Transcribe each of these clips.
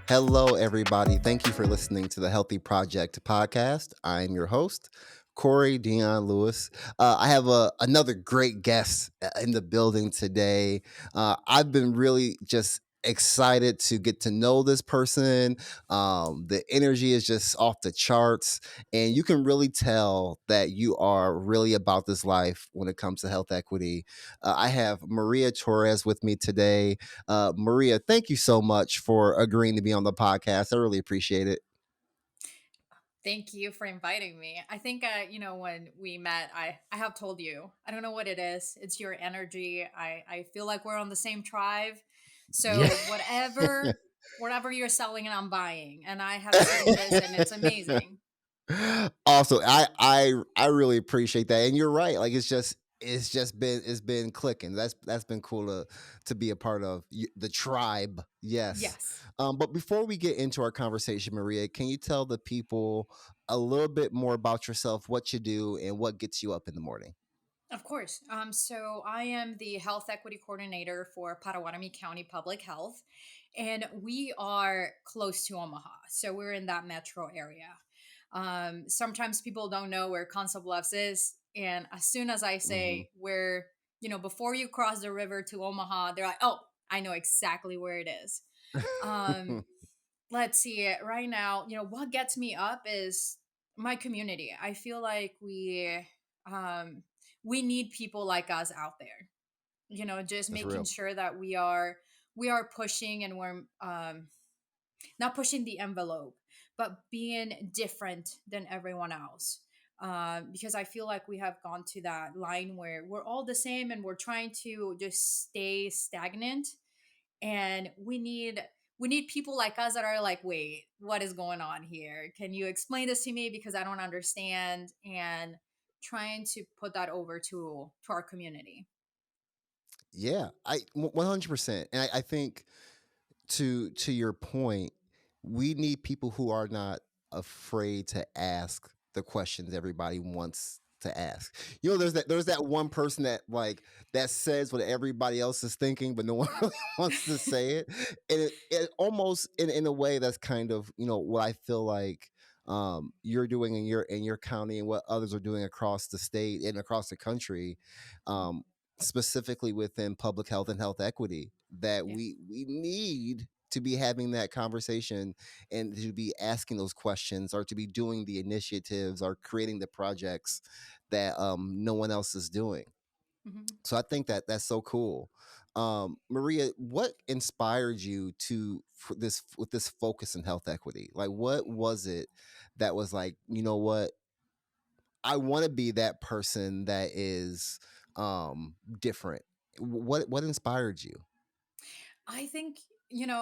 Hello, everybody. Thank you for listening to the Healthy Project podcast. I'm your host, Corey Dion Lewis. I have another great guest in the building today. I've been really just excited to get to know this person. The energy is just off the charts, and you can really tell that you are really about this life when it comes to health equity. I have Maria Torres with me today. Maria, thank you so much for agreeing to be on the podcast. I really appreciate it. Thank you for inviting me. I think, when we met, I have told you, I don't know what it is. It's your energy. I feel like we're on the same tribe. Yeah. So whatever you're selling and I'm buying. And I have seen this and it's amazing. Also, I really appreciate that, and you're right. Like it's been clicking. That's been cool to be a part of the tribe. Yes. Yes. But before we get into our conversation, Maria, can you tell the people a little bit more about yourself, what you do, and what gets you up in the morning? Of course. So I am the health equity coordinator for Pottawatomie County Public Health, and we are close to Omaha. So we're in that metro area. Sometimes people don't know where Council Bluffs is, and as soon as I Hmm. say where, before you cross the river to Omaha, they're like, "Oh, I know exactly where it is." Um, let's see. Right now, what gets me up is my community. I feel like um we need people like us out there, just That's making real. sure that we are pushing, and we're not pushing the envelope, but being different than everyone else. Because I feel like we have gone to that line where we're all the same and we're trying to just stay stagnant, and we need people like us that are like, wait, what is going on here? Can you explain this to me, because I don't understand? And trying to put that over to our community. Yeah, I 100%, and I think to your point, we need people who are not afraid to ask the questions everybody wants to ask. There's that one person that says what everybody else is thinking, but no one really wants to say it, and it almost in a way that's kind of what I feel like you're doing in your county and what others are doing across the state and across the country, um, specifically within public health and health equity, that Yeah. we need to be having that conversation and to be asking those questions or to be doing the initiatives or creating the projects that no one else is doing. Mhm. So I think that that's so cool. Maria, what inspired you to for this with this focus in health equity? Like, what was it that was like, you know what, I want to be that person that is different. What inspired you? I think,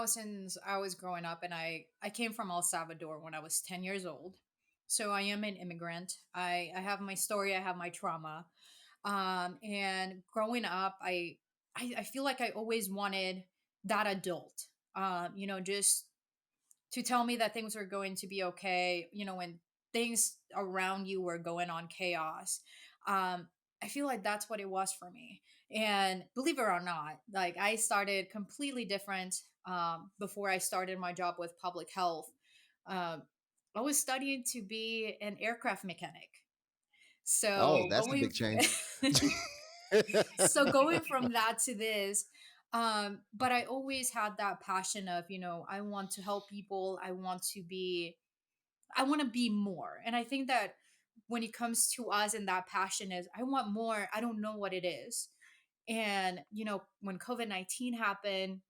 since I was growing up, and I came from El Salvador when I was 10 years old. So I am an immigrant. I have my story, I have my trauma. And growing up, I feel like I always wanted that adult, just to tell me that things were going to be okay, when things around you were going on chaos. I feel like that's what it was for me. And believe it or not, like, I started completely different before I started my job with public health. um, I was studying to be an aircraft mechanic. Oh, So that's a big change. going from that to this, but I always had that passion of, I want to help people. I want to be more. And I think that when it comes to us, and that passion is, I want more, I don't know what it is. And when COVID-19 happened,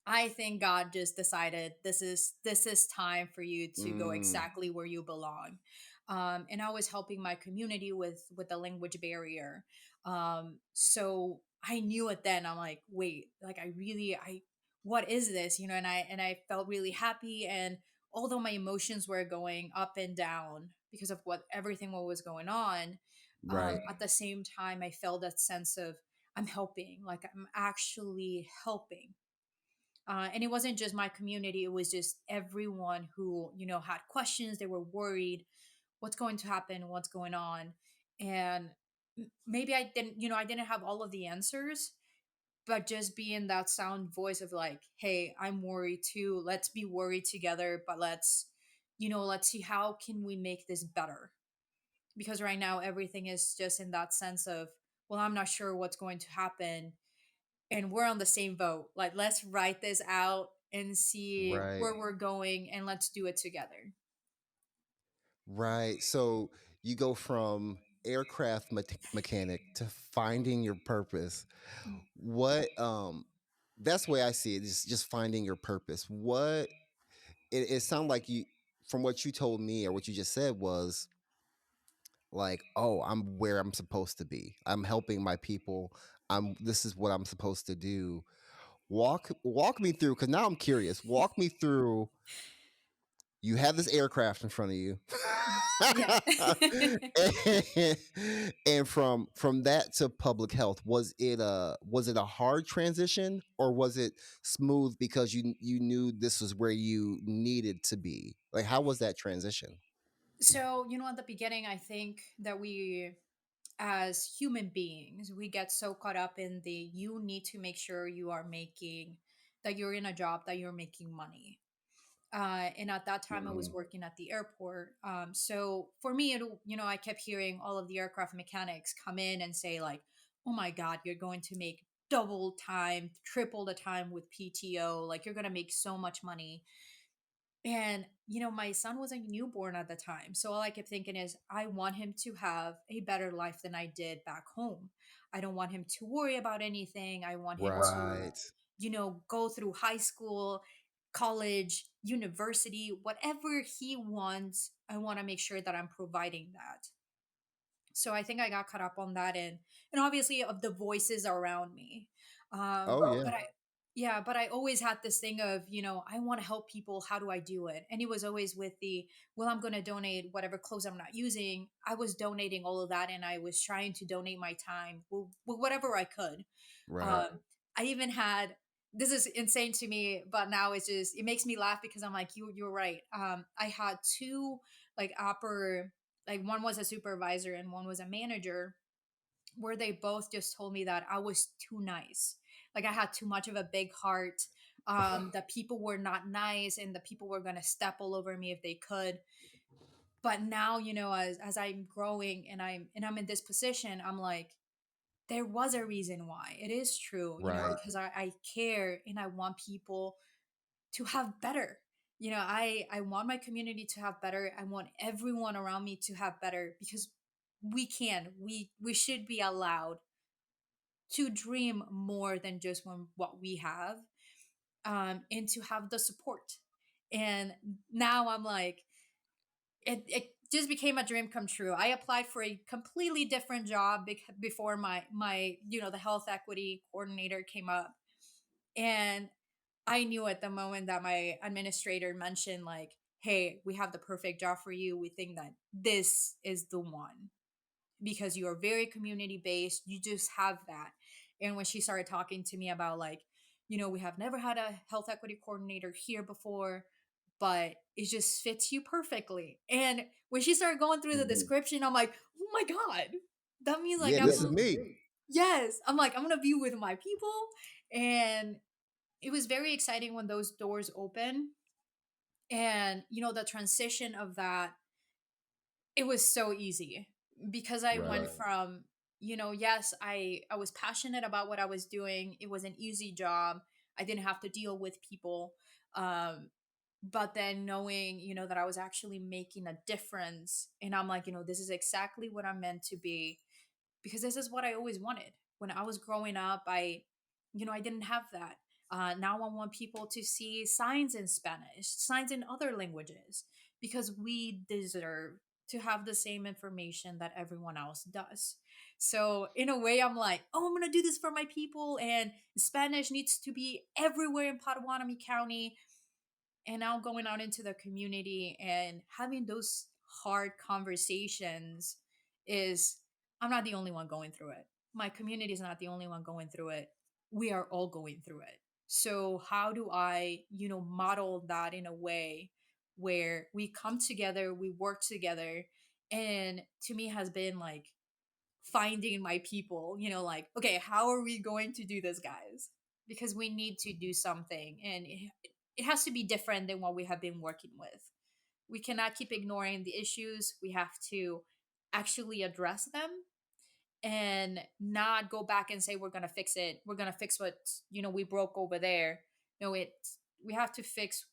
I think God just decided, this is time for you to go Mm, exactly where you belong. And I was helping my community with the language barrier. So I knew it then. I'm like, wait, like, I what is this? And I felt really happy. And although my emotions were going up and down because of what was going on, right. at the same time I felt that sense of, I'm helping, like, I'm actually helping. And it wasn't just my community, it was just everyone who had questions. They were worried, what's going to happen, what's going on. And maybe I didn't have all of the answers, but just being that sound voice of like, hey, I'm worried too, let's be worried together, but let's see how can we make this better, because right now everything is just in that sense of, well, I'm not sure what's going to happen, and we're on the same boat, like let's write this out and see Right. where we're going and let's do it together. Right. So you go from aircraft mechanic to finding your purpose. What that's the way I see it, is just finding your purpose. What it sounded like you, from what you told me or what you just said, was like, oh, I'm where I'm supposed to be. I'm helping my people. This is what I'm supposed to do. Walk me through, because now I'm curious. Walk me through. You have this aircraft in front of you. Yeah. and, and from that to public health, was it a hard transition, or was it smooth because you knew this was where you needed to be? Like, how was that transition? So, at the beginning, I think that we, as human beings, we get so caught up in the you need to make sure that you're in a job, that you're making money. And at that time, I was Mm, working at the airport. So for me, I kept hearing all of the aircraft mechanics come in and say, like, oh my God, you're going to make double time, triple the time with PTO. Like, you're going to make so much money. And, my son was a newborn at the time. So all I kept thinking is, I want him to have a better life than I did back home. I don't want him to worry about anything. I want him to, right. go through high school, college, university, whatever he wants. I want to make sure that I'm providing that. So I think I got caught up on that, and obviously of the voices around me. Oh yeah. But I Yeah, but I always had this thing of, I want to help people. How do I do it? And it was always with the, well, I'm going to donate whatever clothes I'm not using. I was donating all of that, and I was trying to donate my time with whatever I could. Right. Um, I even had, this is insane to me, but now it makes me laugh because I'm like, you're right. I had two, like, upper, like, one was a supervisor and one was a manager, where they both just told me that I was too nice. Like, I had too much of a big heart. That people were not nice, and the people were going to step all over me if they could. But now, as I'm growing and I'm in this position, I'm like, there was a reason why. It is true, Right. because I care and I want people to have better. I want my community to have better. I want everyone around me to have better, because we should be allowed to dream more than just what we have, and to have the support. And now I'm like, it just became a dream come true. I applied for a completely different job before my the health equity coordinator came up, and I knew at the moment that my administrator mentioned, like, hey, we have the perfect job for you. We think that this is the one, because you are very community based. You just have that. And when she started talking to me about, like, we have never had a health equity coordinator here before, but it just fits you perfectly. And when she started going through the Mhm. description, I'm like, oh my God, that means, like, Yeah, this is me. yes, I'm like, I'm going to be with my people. And it was very exciting when those doors open. And, the transition of that, it was so easy, because I went Right. from, yes, I was passionate about what I was doing. It was an easy job. I didn't have to deal with people. Um, but then knowing, that I was actually making a difference, and I'm like, this is exactly what I'm meant to be, because this is what I always wanted. When I was growing up, I didn't have that. Now I want people to see signs in Spanish, signs in other languages, because we deserve to have the same information that everyone else does. So in a way, I'm like, oh, I'm gonna do this for my people, and Spanish needs to be everywhere in Pottawatomie County. And now going out into the community and having those hard conversations is, I'm not the only one going through it. My community is not the only one going through it. We are all going through it. So how do I, model that in a way where we come together, we work together, and to me has been like finding my people, like, okay, how are we going to do this, guys? Because we need to do something, and it has to be different than what we have been working with. We cannot keep ignoring the issues. We have to actually address them and not go back and say we're going to fix it. We're going to fix what, we broke over there. No, we have to fix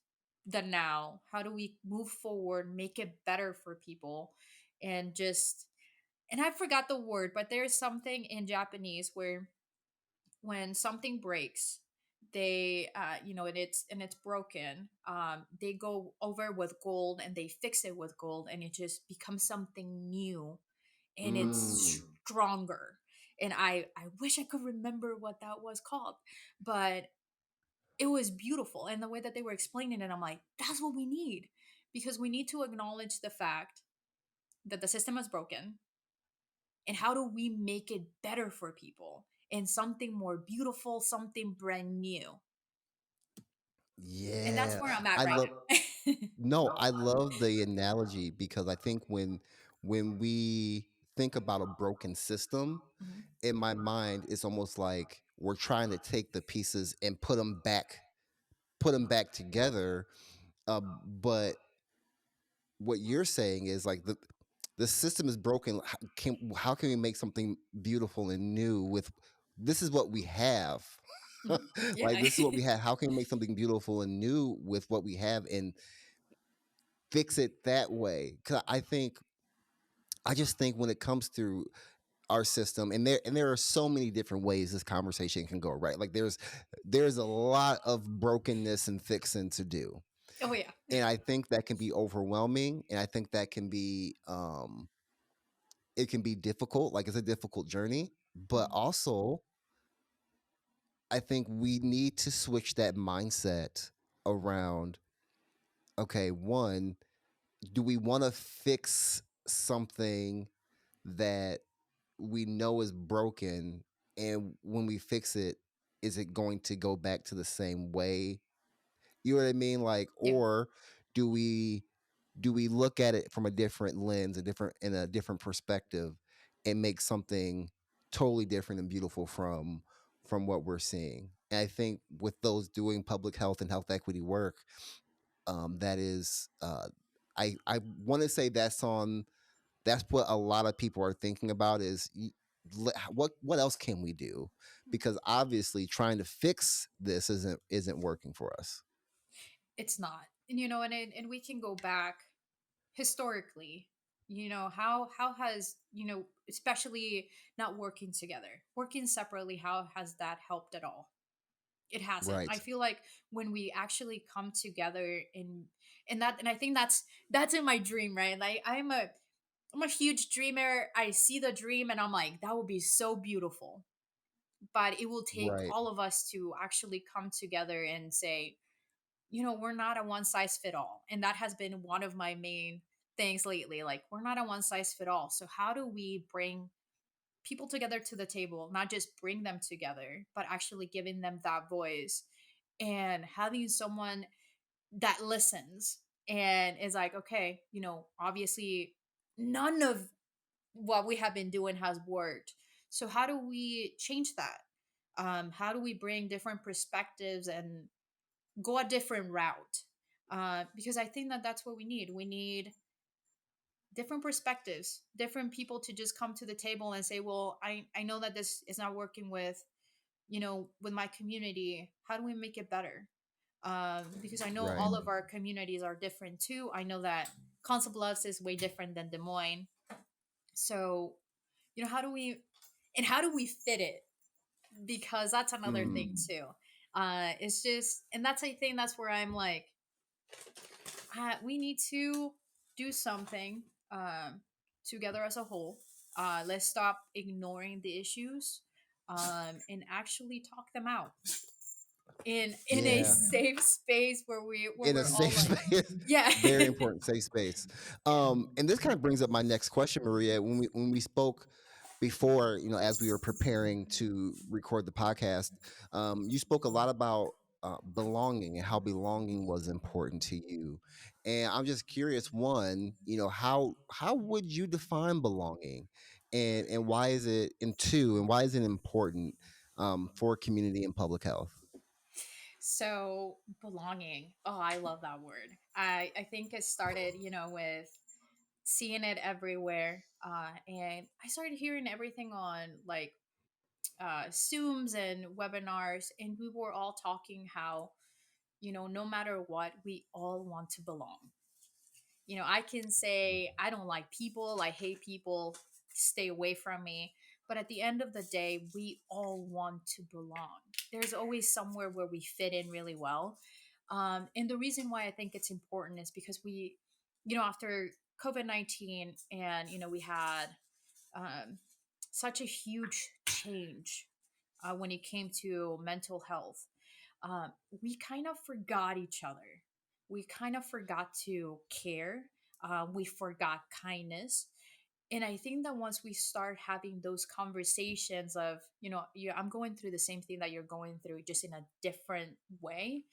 the now. How do we move forward, make it better for people, and just, and I forgot the word, but there's something in Japanese where when something breaks, they and it's broken, they go over with gold and they fix it with gold, and it just becomes something new, and it's Mm. stronger. And I wish I could remember what that was called, but it was beautiful. And the way that they were explaining it, I'm like, that's what we need, because we need to acknowledge the fact that the system is broken, and how do we make it better for people and something more beautiful, something brand new. And that's Yeah. where I'm at I right love now. No, I love the analogy because I think when we think about a broken system, Mhm. in my mind, it's almost like we're trying to take the pieces and put them back together. But what you're saying is like the system is broken. How can we make something beautiful and new with this is what we have? Mhm. Like Yeah. this is what we have. How can we make something beautiful and new with what we have and fix it that way? Because I just think when it comes to our system, and there are so many different ways this conversation can go, right? Like there's a lot of brokenness and fixing to do, Oh yeah. and I think that can be overwhelming, and I think that it can be difficult. Like it's a difficult journey, but Mhm. also I think we need to switch that mindset around. Okay, one, do we want to fix something that we know is broken, and when we fix it, is it going to go back to the same way? You know what I mean? Like, Yeah. or do we look at it from a different lens, a different perspective, and make something totally different and beautiful from what we're seeing? And I think with those doing public health and health equity work, that is, I want to say that's what a lot of people are thinking about is what else can we do, because obviously trying to fix this isn't working for us. It's not. And and we can go back historically. How has, especially not working together, working separately, how has that helped at all? It hasn't. I Right. feel like when we actually come together and I think that's in my dream, right? Like I'm a huge dreamer. I see the dream and I'm like, that would be so beautiful. But it will take Right. all of us to actually come together and say, we're not a one size fit all. And that has been one of my main things lately. Like, we're not a one size fit all. So how do we bring people together to the table, not just bring them together, but actually giving them that voice and having someone that listens and is like, okay, obviously none of what we have been doing has worked. So how do we change that? How do we bring different perspectives and go a different route? Because I think that that's what we need. We need different perspectives, different people to just come to the table and say, well, I know that this is not working with my community. How do we make it better? Because I know Right. all of our communities are different too. I know that Council Bluffs is way different than Des Moines. So, how do we fit it? Because that's another thing Mm. too. It's just, and that's, I think that's where I'm like, we need to do something together as a whole. Let's stop ignoring the issues, and actually talk them out in a Yeah. safe space where In a we're all safe like, space. yeah. Very important, safe space. And this kind of brings up my next question, Maria. When we spoke before, as we were preparing to record the podcast, you spoke a lot about belonging and how belonging was important to you. And I'm just curious, one, how would you define belonging? and why is it, and two, and why is it important for community and public health? So belonging. Oh, I love that word. I think it started, with seeing it everywhere. And I started hearing everything on like Zooms and webinars, and we were all talking how, no matter what, we all want to belong. I can say I don't like people, I hate people, stay away from me. But at the end of the day, we all want to belong. There's always somewhere where we fit in really well. And the reason why I think it's important is because we, after COVID-19, and, we had um, such a huge change when it came to mental health. We kind of forgot each other. We kind of forgot to care. We forgot kindness. And I think that once we start having those conversations of, I'm going through the same thing that you're going through, just in a different way,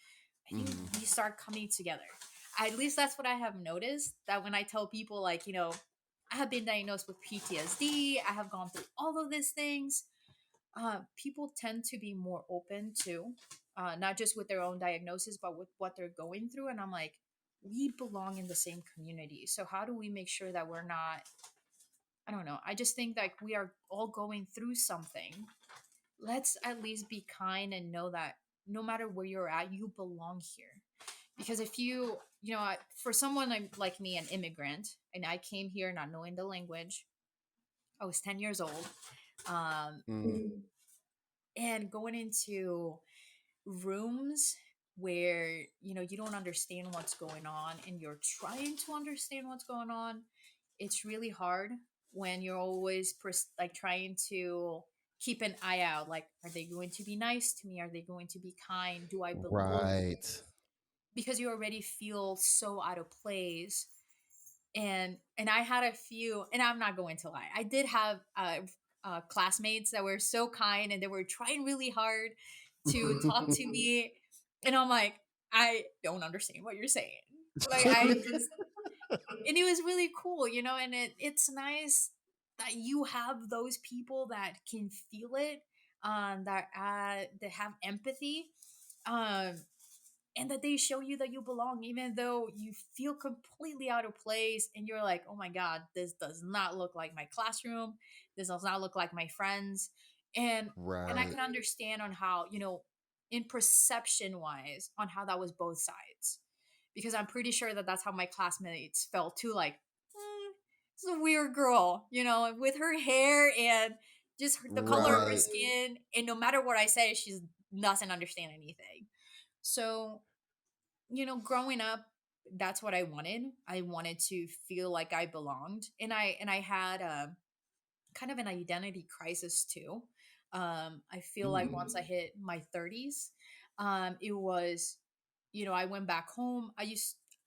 I think Mm, we start coming together. At least that's what I have noticed. That when I tell people, like, I have been diagnosed with PTSD, I have gone through all of these things, people tend to be more open to, not just with their own diagnosis, but with what they're going through. And I'm like, we belong in the same community. So how do we make sure that we're not, I don't know. I just think that we are all going through something. Let's at least be kind and know that no matter where you're at, you belong here. Because if for someone like me, an immigrant, and I came here not knowing the language, I was 10 years old. Um, mm, and going into rooms where you don't understand what's going on and you're trying to understand what's going on, it's really hard when you're always like trying to keep an eye out, like, are they going to be nice to me, are they going to be kind, do I belong, right. because you already feel so out of place. And I had a few, and I'm not going to lie, I did have classmates that were so kind and they were trying really hard to talk to me, and I'm like, I don't understand what you're saying. Like, I just, and it was really cool, and it's nice that you have those people that can feel it, that have empathy, um and that they show you that you belong, even though you feel completely out of place and you're like, oh my god, this does not look like my classroom, this does not look like my friends. And I Right. can understand on how, in perception wise, on how that was both sides, because I'm pretty sure that that's how my classmates felt too, like, it's a weird girl, with her hair and just the color of her Right. skin, and no matter what I say, she doesn't understand anything. So, growing up, that's what I wanted. I wanted to feel like I belonged, and I had a kind of an identity crisis too. I feel like Mm, once I hit my 30s, it was, I went back home.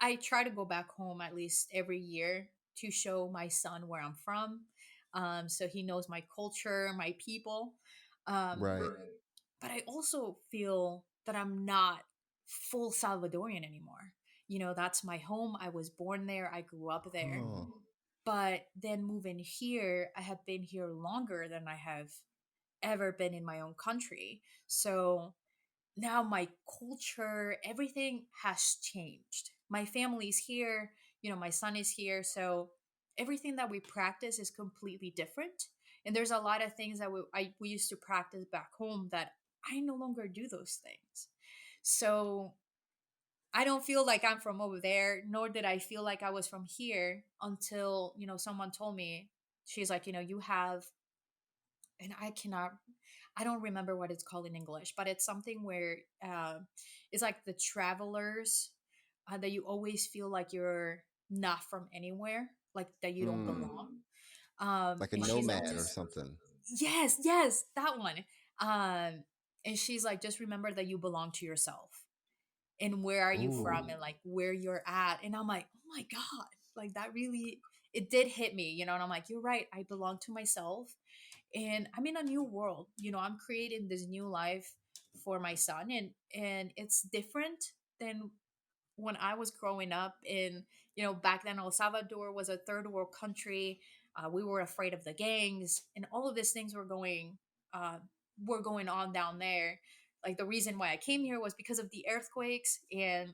I try to go back home at least every year to show my son where I'm from, so he knows my culture, my people. Um, right. but I also feel that I'm not full Salvadorian anymore. That's my home. I was born there. I grew up there. Oh, But then moving here, I have been here longer than I have ever been in my own country. So now my culture, everything has changed. My family's here, my son is here. So everything that we practice is completely different. And there's a lot of things that we used to practice back home that I no longer do those things. So I don't feel like I'm from over there, nor did I feel like I was from here until, someone told me, she's like, you have, and I don't remember what it's called in English, but it's something where it's like the travelers, that you always feel like you're not from anywhere, like that you don't mm, belong. like a And she's like, nomad or just, something. yes, that one. And she's like, just remember that you belong to yourself, and where are you Ooh, from, and like where you're at. And I'm like, oh my god, like that really, it did hit me, and I'm like, you're right, I belong to myself, and I'm in a new world. I'm creating this new life for my son, and it's different than when I was growing up in, back then El Salvador was a third world country. We were afraid of the gangs, and all of these things uh, were going on down there. Like the reason why I came here was because of the earthquakes, and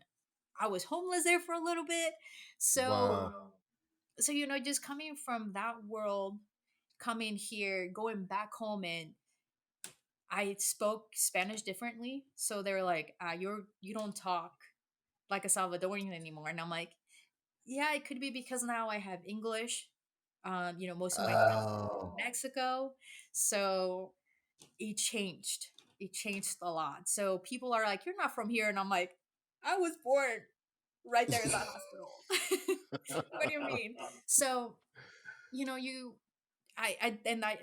I was homeless there for a little bit. So, Wow. so just coming from that world, coming here, going back home, and I spoke Spanish differently. So they were like, you don't talk like a Salvadorian anymore. And I'm like, yeah, it could be because now I have English. Most of my friends are from Oh. Mexico. So it changed. It changed a lot. So people are like, you're not from here. And I'm like, I was born right there in that hospital. What do you mean? So, you know, you I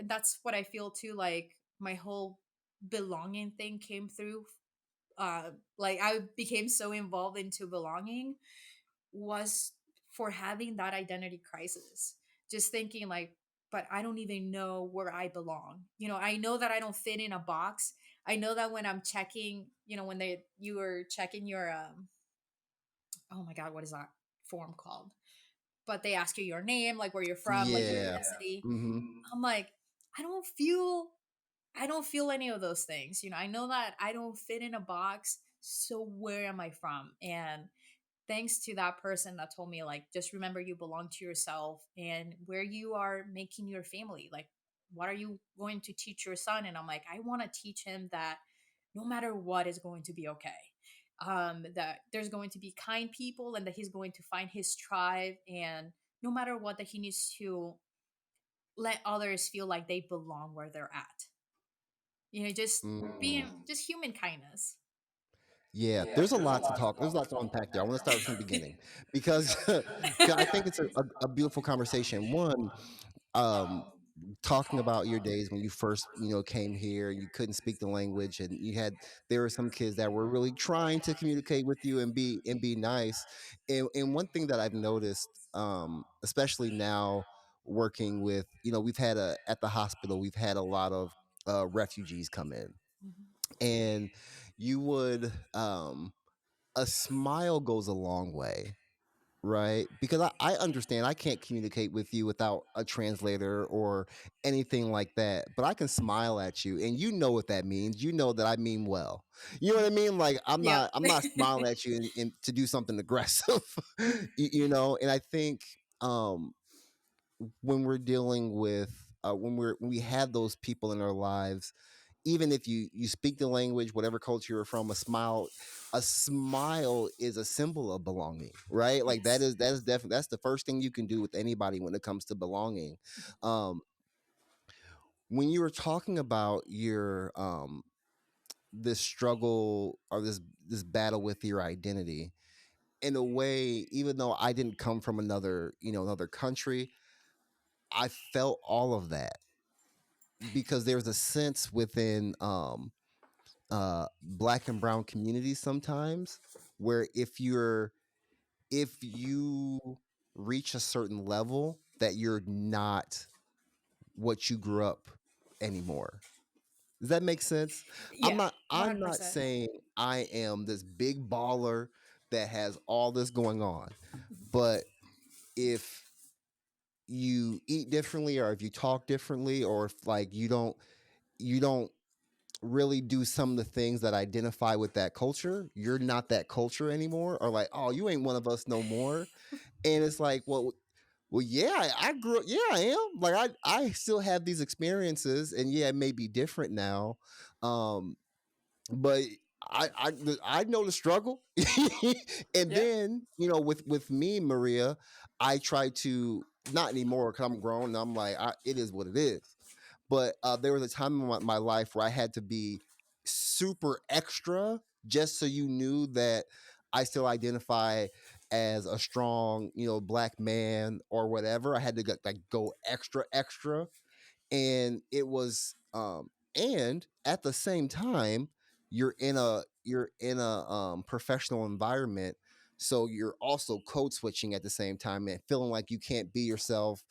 that's what I feel too. Like my whole belonging thing came through. Like I became so involved into belonging was for having that identity crisis. Just thinking like, but I don't even know where I belong. I know that I don't fit in a box. I know that when I'm checking, when you were checking your oh my god, what is that form called? But they ask you your name, like where you're from, like your Yeah. ethnicity. Hmm. I'm like, I don't feel I don't feel any of those things. I know that I don't fit in a box. So where am I from? And thanks to that person that told me, like, just remember you belong to yourself and where you are making your family. Like, what are you going to teach your son? And I'm like, I want to teach him that no matter what is going to be okay. That there's going to be kind people and that he's going to find his tribe, and no matter what, that he needs to let others feel like they belong where they're at. Just being Mm. just human kindness. Yeah, there's a lot to talk. There's a lot to unpack there. I want to start from the beginning because 'cause I think it's a beautiful conversation. One, um, talking about your days when you first, came here and you couldn't speak the language, and there were some kids that were really trying to communicate with you and be nice. And one thing that I've noticed, especially now working with, we've had at the hospital, we've had a lot of refugees come in, Mhm. and you would a smile goes a long way, right? Because I understand I can't communicate with you without a translator or anything like that, but I can smile at you, and you know what that means. You know that I mean well. You know what I mean? Like Yep. I'm not smiling at you to do something aggressive. And I think when we're dealing with when we have those people in our lives, even if you speak the language, whatever culture you're from, a smile is a symbol of belonging, right? Like Yes. that is definitely, that's the first thing you can do with anybody when it comes to belonging. um when you were talking about your this struggle or this battle with your identity, in a way, even though I didn't come from another country, I felt all of that, because there's a sense within black and brown communities sometimes where if you reach a certain level, that you're not what you grew up anymore. Does that make sense? i'm Yeah, not i'm not 100%. saying I am this big baller that has all this going on, but if you eat differently, or if you talk differently, or if like you don't really do some of the things that identify with that culture, you're not that culture anymore, or like, oh, you ain't one of us no more. And it's like, well, yeah, I grew up, yeah, I am. Like I still have these experiences, and yeah, it may be different now. Um, but I know the struggle. And Yeah. then, with me, Maria, I try to, not anymore because I'm grown and I'm like, it is what it is. But there was a time in my life where I had to be super extra, just so you knew that I still identify as a strong, black man or whatever. I had to like go extra extra. And it was and at the same time, you're in a professional environment, so you're also code switching at the same time and feeling like you can't be yourself.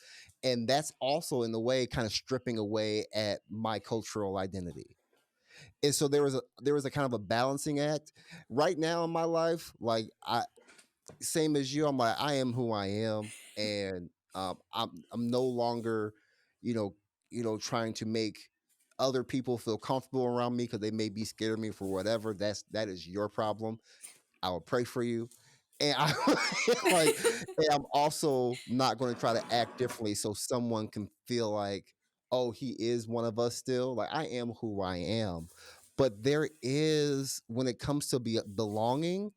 And that's also, in the way, kind of stripping away at my cultural identity. And so there was a kind of a balancing act right now in my life. Like, I same as you, I'm like, I am who I am, and I'm no longer, you know, trying to make other people feel comfortable around me because they may be scared of me for whatever. That is your problem. I will pray for you. And I like, and I'm also not going to try to act differently so someone can feel like, oh, he is one of us still. Like I am who I am. But there is, when it comes to belonging,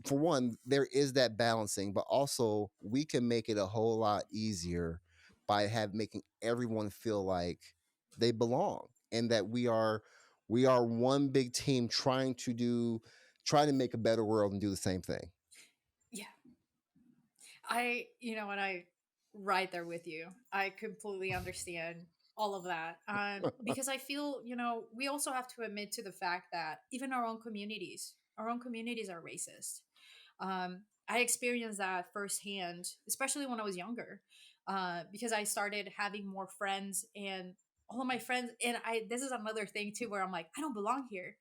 for one, there is that balancing, but also we can make it a whole lot easier by making everyone feel like they belong and that we are one big team trying to make a better world and do the same thing. Yeah. And I right there with you. I completely understand all of that. Because I feel, we also have to admit to the fact that even our own communities are racist. I experienced that firsthand, especially when I was younger, because I started having more friends, and all of my friends, and this is another thing too, where I'm like, I don't belong here.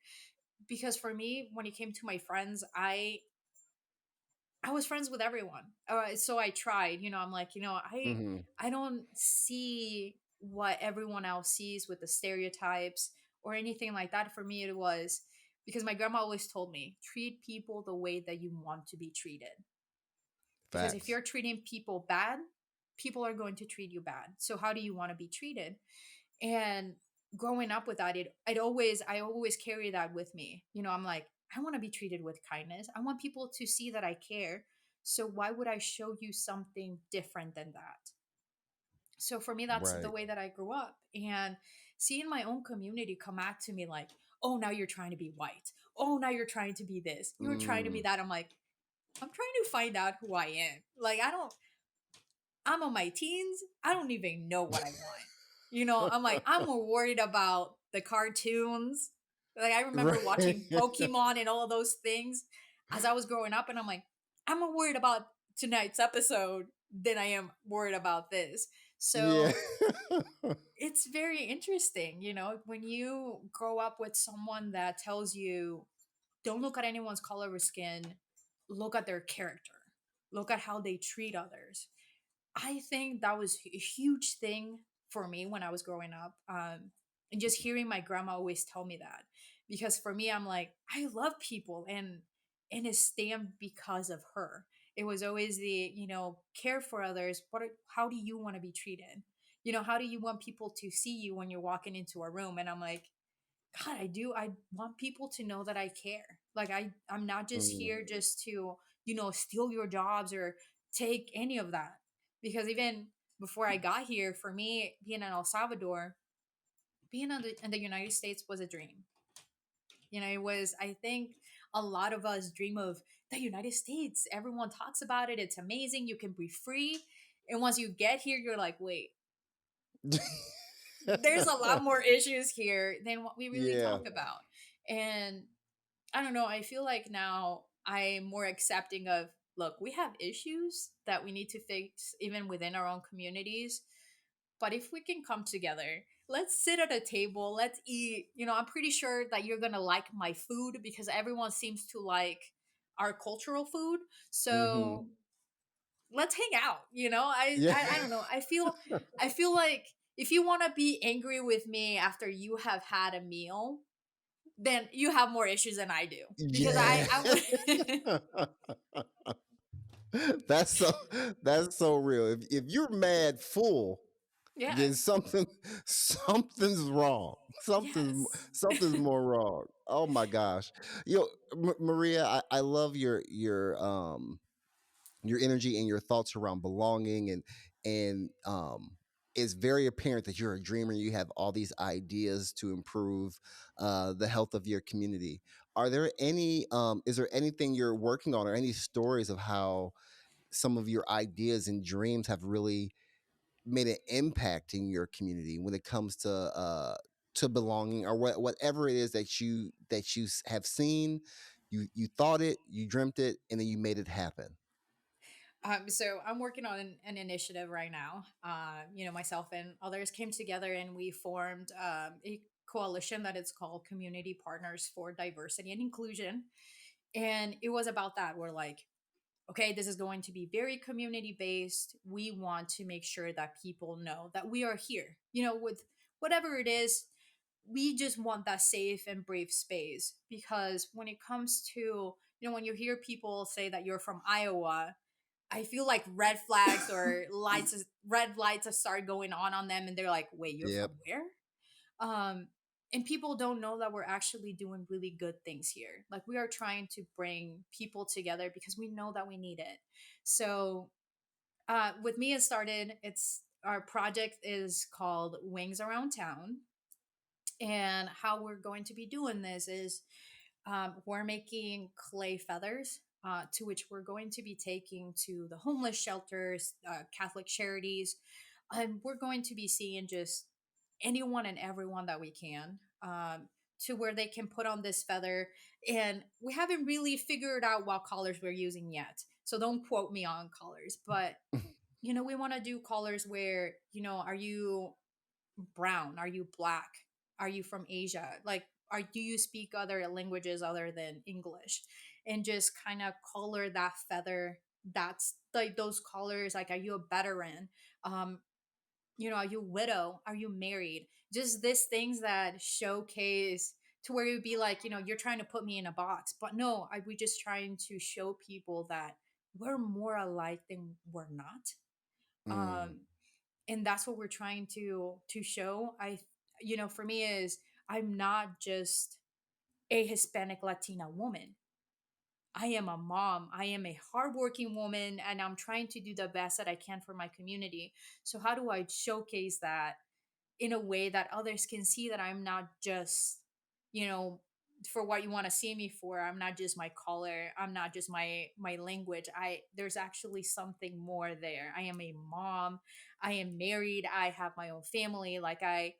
Because for me, when it came to my friends, I was friends with everyone. So I tried, I'm like, Hmm. I don't see what everyone else sees with the stereotypes or anything like that. For me, it was because my grandma always told me, treat people the way that you want to be treated. Because if Facts. you're treating people bad, people are going to treat you bad. So how do you want to be treated? And growing up with that, I always carry that with me. I'm like, I want to be treated with kindness. I want people to see that I care. So why would I show you something different than that? So for me, that's the Right. way that I grew up. And seeing my own community come back to me like, oh, now you're trying to be white. Oh, now you're trying to be this. You're trying to be Mm. that. I'm like, I'm trying to find out who I am. Like, I'm on my teens. I don't even know what I want. I'm like, I'm more worried about the cartoons. Like, I remember Right. watching Pokemon and all of those things as I was growing up, and I'm like, I'm more worried about tonight's episode than I am worried about this. Yeah. So it's very interesting, when you grow up with someone that tells you, don't look at anyone's color of skin, look at their character, look at how they treat others. I think that was a huge thing for me when I was growing up. And just hearing my grandma always tell me that, because for me, I'm like, I love people, and it's stamped because of her. It was always the, care for others. How do you want to be treated? How do you want people to see you when you're walking into a room? And I'm like, God, I do. I want people to know that I care. Like I'm not just Mm. here just to, steal your jobs or take any of that. Because even before I got here, for me, being in El Salvador, being in the United States was a dream. It was, I think a lot of us dream of the United States. Everyone talks about it. It's amazing. You can be free. And once you get here, you're like, wait, there's a lot more issues here than what we really Yeah. talk about. And I don't know. I feel like now I'm more accepting of, look, we have issues that we need to fix even within our own communities. But if we can come together, let's sit at a table, let's eat. I'm pretty sure that you're going to like my food because everyone seems to like our cultural food. Hmm. So let's hang out. Yeah. I don't know. I feel like if you want to be angry with me after you have had a meal, then you have more issues than I do, because Yeah. I would. That's so that's so real. If you're mad full, then Yes. something's wrong. Yes. Something's more wrong. Oh my gosh. Maria, I love your energy and your thoughts around belonging and it's very apparent that you're a dreamer. You have all these ideas to improve the health of your community. Are there any is there anything you're working on or any stories of how some of your ideas and dreams have really made an impact in your community when it comes to belonging or whatever it is that you have seen, you thought it, you dreamt it, and then you made it happen? So I'm working on an initiative right now. Myself and others came together and we formed a coalition that is called Community Partners for Diversity and Inclusion. And it was about that. We're like, okay, this is going to be very community based. We want to make sure that people know that we are here, with whatever it is. We just want that safe and brave space, because when it comes to, when you hear people say that you're from Iowa, I feel like red flags or red lights start going on them, and they're like, "Wait, you're Yep. from where?" Um, and people don't know that we're actually doing really good things here. Like, we are trying to bring people together because we know that we need it. So, with me, it started. It's Our project is called Wings Around Town, and how we're going to be doing this is, we're making clay feathers, to which we're going to be taking to the homeless shelters, Catholic charities, and we're going to be seeing just anyone and everyone that we can, to where they can put on this feather. And we haven't really figured out what colors we're using yet, so don't quote me on colors. But we want to do colors where, are you brown? Are you black? Are you from Asia? Like, do you speak other languages other than English? And just kind of color that feather. That's like those colors. Like, are you a veteran? Um, are you widow? Are you married? Just these things that showcase, to where you'd be like, you're trying to put me in a box. But no, we just trying to show people that we're more alike than we're not. Mm, Um, and that's what we're trying to show. For me, is I'm not just a Hispanic Latina woman. I am a mom. I am a hardworking woman, and I'm trying to do the best that I can for my community. So how do I showcase that in a way that others can see that I'm not just, you know, for what you want to see me for. I'm not just my color. I'm not just my language. There's actually something more there. I am a mom. I am married. I have my own family. Like, I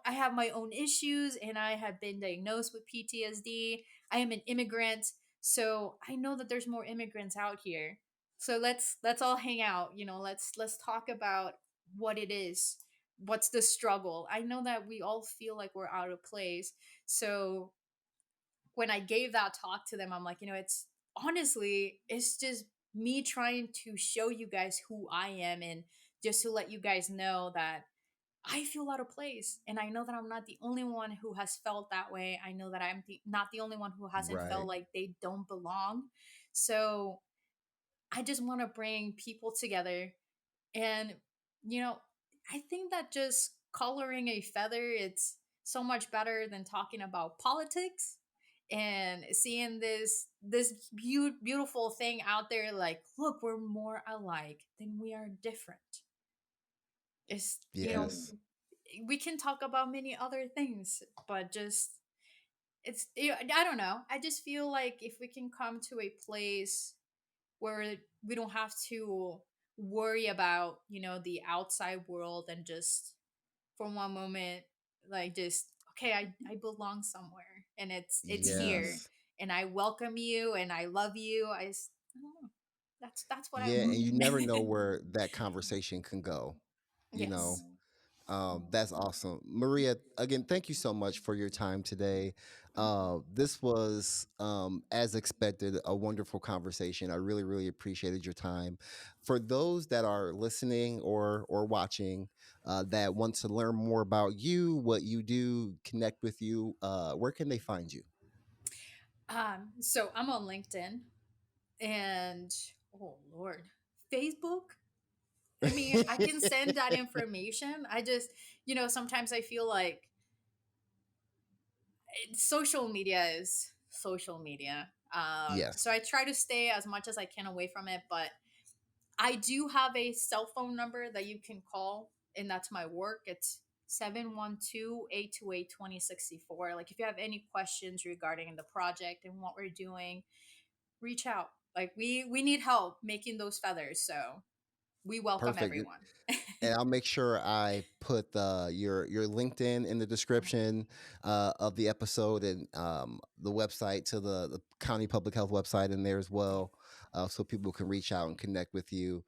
have my own issues, and I have been diagnosed with PTSD. I am an immigrant. So I know that there's more immigrants out here. So let's all hang out. Let's talk about what it is. What's the struggle? I know that we all feel like we're out of place. So when I gave that talk to them, I'm like, it's honestly, it's just me trying to show you guys who I am, and just to let you guys know that I feel out of place. And I know that I'm not the only one who has felt that way. I know that not the only one who hasn't felt right. like they don't belong. So I just want to bring people together. And, you know, I think that just coloring a feather, it's so much better than talking about politics and seeing this beautiful thing out there. Like, look, we're more alike than we are different. It's, Yes. we can talk about many other things, but just, I don't know. I just feel like if we can come to a place where we don't have to worry about, the outside world, and just for one moment, like, just, okay, I belong somewhere, and it's here, Yes. and I welcome you, and I love you. I don't know. That's what I Yeah, and want. you never know where that conversation can go, you know. Yes. That's awesome. Maria, again, thank you so much for your time today. This was, as expected, a wonderful conversation. I really, really appreciated your time. For those that are listening or watching, that want to learn more about you, what you do, connect with you, where can they find you? So I'm on LinkedIn, and oh Lord, Facebook. I mean, I can send that information. I just, sometimes I feel like social media is social media. So Yes. I try to stay as much as I can away from it, but I do have a cell phone number that you can call, and that's my work. It's 712-828-2064. Like, if you have any questions regarding the project and what we're doing, reach out. Like, we need help making those feathers, so we welcome Perfect. everyone. And I'll make sure I put your LinkedIn in the description of the episode, and the website to the county public health website in there as well, so people can reach out and connect with you.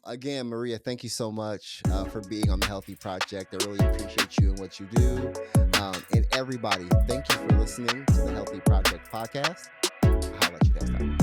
Again, Maria, thank you so much for being on the Healthy Project. I really appreciate you and what you do. And everybody, thank you for listening to the Healthy Project podcast. I'll let you next time.